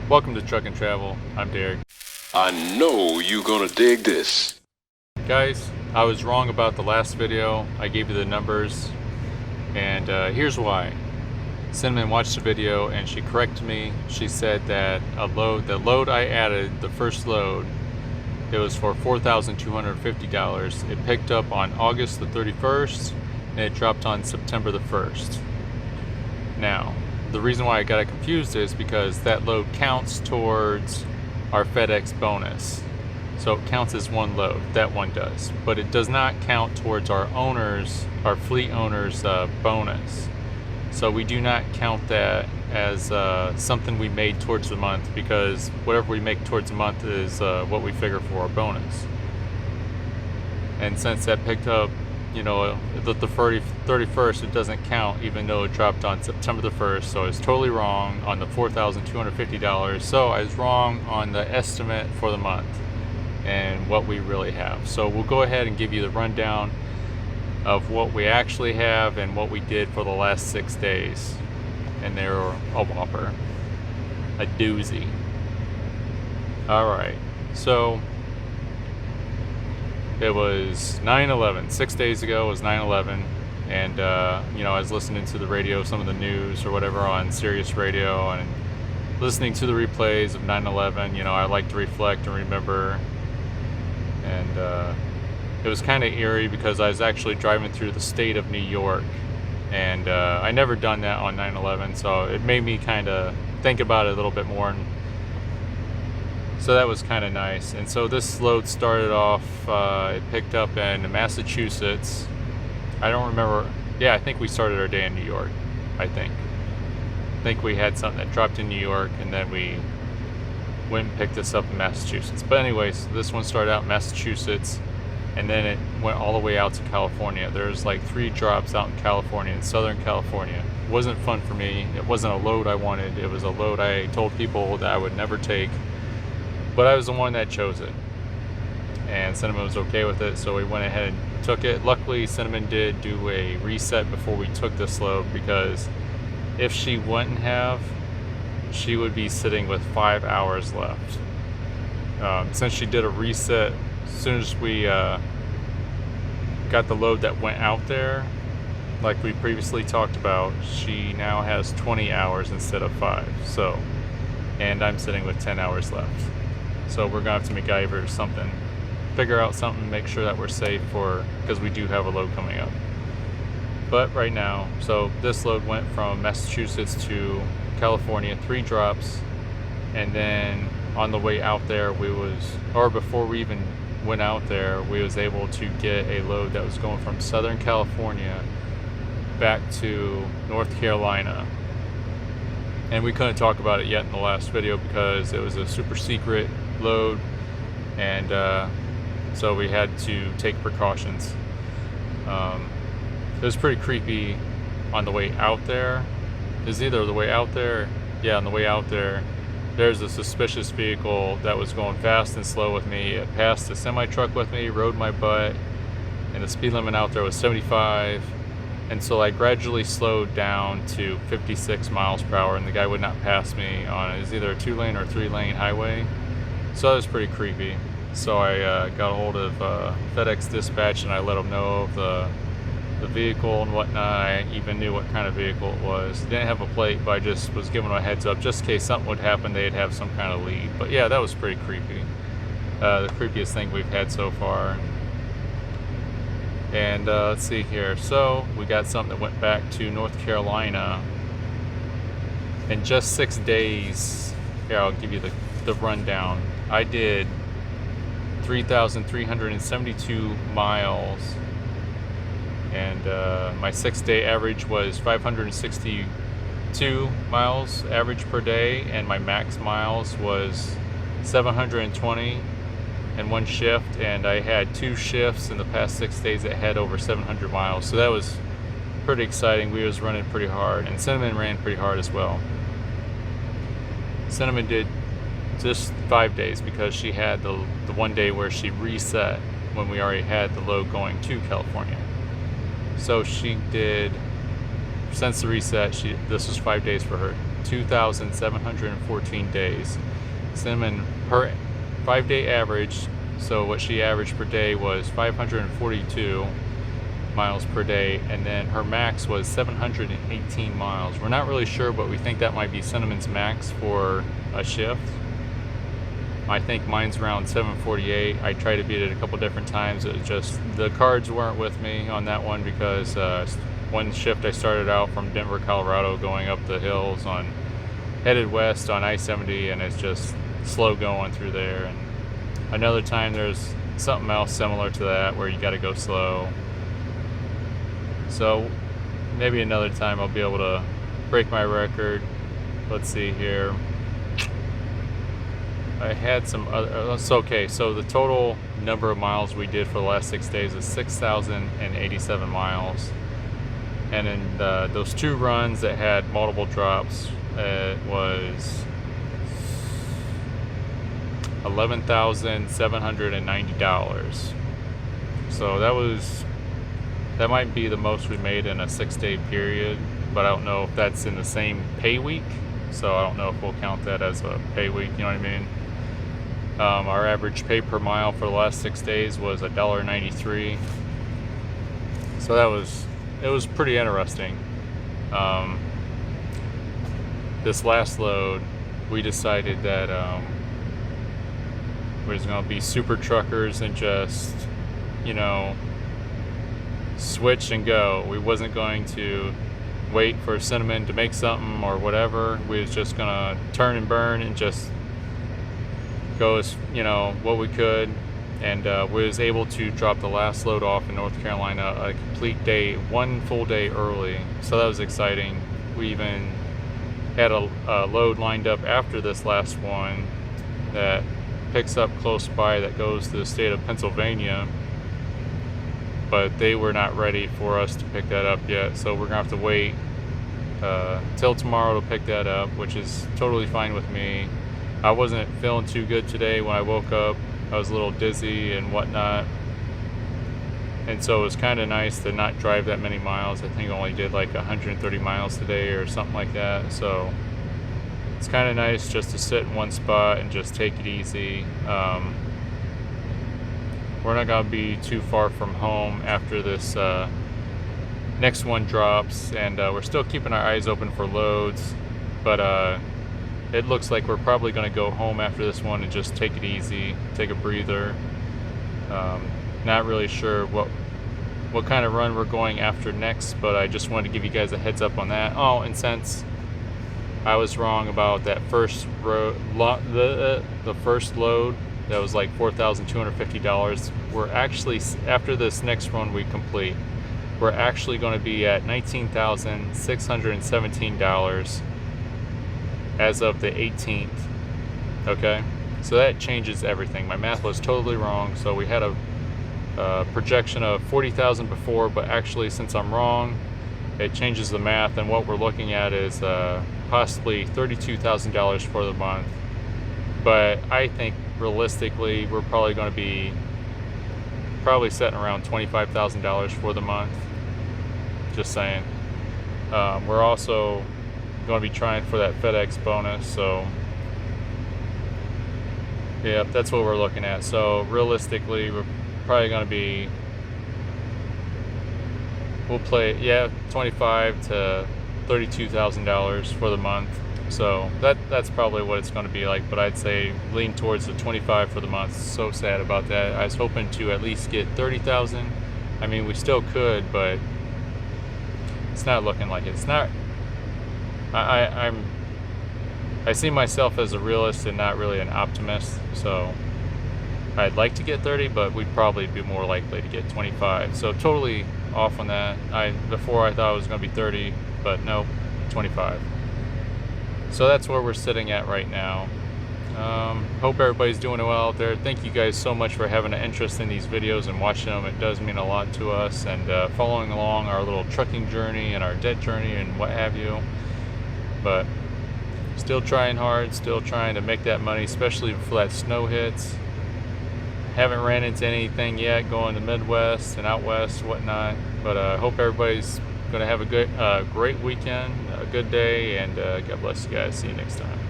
Welcome to Truck and Travel. I'm Derek. I know you're gonna dig this. Guys, I was wrong about the last video. I gave you the numbers, and here's why. Cinnamon watched the video and she corrected me. She said that the load I added, the first load, it was for $4,250. It picked up on August the 31st and it dropped on September the 1st. Now, the reason why I got it confused is because that load counts towards our FedEx bonus. So it counts as one load, that one does. But it does not count towards our fleet owners' bonus. So we do not count that as something we made towards the month, because whatever we make towards the month is what we figure for our bonus. And since that picked up, the 31st, it doesn't count, even though it dropped on September the 1st. So I was totally wrong on the $4,250. So I was wrong on the estimate for the month and what we really have. So we'll go ahead and give you the rundown of what we actually have and what we did for the last 6 days. And they're a whopper, a doozy. Alright, so it was 9/11. 6 days ago was 9/11, and I was listening to the radio, some of the news or whatever on Sirius Radio, and listening to the replays of 9/11. I like to reflect and remember, and it was kind of eerie because I was actually driving through the state of New York, and I never done that on 9/11, so it made me kind of think about it a little bit more. And so that was kind of nice. And so this load started off, it picked up in Massachusetts. I don't remember. Yeah, I think we started our day in New York. I think we had something that dropped in New York, and then we went and picked this up in Massachusetts. But anyways, this one started out in Massachusetts, and then it went all the way out to California. There's like 3 drops out in California, in Southern California. It wasn't fun for me. It wasn't a load I wanted. It was a load I told people that I would never take. But I was the one that chose it, and Cinnamon was okay with it, so we went ahead and took it. Luckily, Cinnamon did do a reset before we took this load, because if she wouldn't have, she would be sitting with 5 hours left. Since she did a reset, as soon as we got the load that went out there, like we previously talked about, she now has 20 hours instead of 5. So, and I'm sitting with 10 hours left. So we're gonna have to MacGyver something, figure out something, make sure that we're safe because we do have a load coming up. But right now, so this load went from Massachusetts to California, 3 drops, and then on the way out there, before we even went out there, we was able to get a load that was going from Southern California back to North Carolina. And we couldn't talk about it yet in the last video because it was a super secret load, and so we had to take precautions. It was pretty creepy on the way out there. Is either the way out there, on the way out there, there's a suspicious vehicle that was going fast and slow with me. It passed a semi-truck with me, rode my butt, and the speed limit out there was 75. And so I gradually slowed down to 56 miles per hour, and the guy would not pass me on it. It was either a 2-lane or 3-lane highway. So that was pretty creepy. So I got a hold of FedEx Dispatch, and I let them know of the vehicle and whatnot. I even knew what kind of vehicle it was. It didn't have a plate, but I just was giving them a heads up just in case something would happen. They'd have some kind of lead. But yeah, that was pretty creepy. The creepiest thing we've had so far. And let's see here. So we got something that went back to North Carolina in just 6 days. Here, I'll give you the rundown. I did 3,372 miles, and my 6-day average was 562 miles average per day, and my max miles was 720 in one shift, and I had 2 shifts in the past 6 days that had over 700 miles. So that was pretty exciting. We was running pretty hard, and Cinnamon ran pretty hard as well. Cinnamon did just 5 days because she had the one day where she reset when we already had the load going to California. So she did, since the reset, this was 5 days for her. 2,714 days. Cinnamon, her 5-day average, so what she averaged per day was 542 miles per day, and then her max was 718 miles. We're not really sure, but we think that might be Cinnamon's max for a shift. I think mine's around 748. I tried to beat it a couple different times. It was just the cards weren't with me on that one because one shift I started out from Denver, Colorado, going up the hills headed west on I-70, and it's just slow going through there. And another time there's something else similar to that where you got to go slow. So maybe another time I'll be able to break my record. Let's see here. I had some other, okay, so the total number of miles we did for the last 6 days is 6,087 miles. And in those 2 runs that had multiple drops, it was $11,790. So that might be the most we made in a 6-day period, but I don't know if that's in the same pay week. So I don't know if we'll count that as a pay week, you know what I mean? Our average pay per mile for the last 6 days was $1.93. So it was pretty interesting. This last load, we decided that we was going to be super truckers and just, switch and go. We wasn't going to wait for Cinnamon to make something or whatever. We was just going to turn and burn and just go as what we could, and we was able to drop the last load off in North Carolina a complete day, 1 full day early. So that was exciting. We even had a load lined up after this last one that picks up close by that goes to the state of Pennsylvania, but they were not ready for us to pick that up yet, so we're gonna have to wait till tomorrow to pick that up, which is totally fine with me. I wasn't feeling too good today when I woke up. I was a little dizzy and whatnot. And so it was kind of nice to not drive that many miles. I think I only did like 130 miles today or something like that. So it's kind of nice just to sit in one spot and just take it easy. We're not going to be too far from home after this next one drops. And we're still keeping our eyes open for loads. But it looks like we're probably going to go home after this one and just take it easy, take a breather. Not really sure what kind of run we're going after next, but I just wanted to give you guys a heads up on that. Oh, and since I was wrong about that first the first load that was like $4,250, we're actually, after this next run we complete, we're actually going to be at $19,617 as of the 18th. Okay, so that changes everything. My math was totally wrong. So we had a projection of 40,000 before, but actually, since I'm wrong, it changes the math, and what we're looking at is possibly $32,000 for the month. But I think realistically we're probably going to be setting around $25,000 for the month. Just saying. We're also going to be trying for that FedEx bonus, so yeah, that's what we're looking at. So realistically we're probably going to be, we'll play, yeah, $25,000 to $32,000 for the month. So that's probably what it's going to be like, but I'd say lean towards the 25 for the month. So sad about that. I was hoping to at least get 30,000. I mean, we still could, but it's not looking like it. It's not. I see myself as a realist and not really an optimist, so I'd like to get 30, but we'd probably be more likely to get 25. So totally off on that. Before I thought it was going to be 30, but no, 25. So that's where we're sitting at right now. Hope everybody's doing well out there. Thank you guys so much for having an interest in these videos and watching them. It does mean a lot to us, and following along our little trucking journey and our debt journey and what have you. But still trying hard, still trying to make that money, especially before that snow hits. Haven't ran into anything yet going to Midwest and out west, whatnot. But I hope everybody's Gonna have a great weekend, a good day, and God bless you guys. See you next time.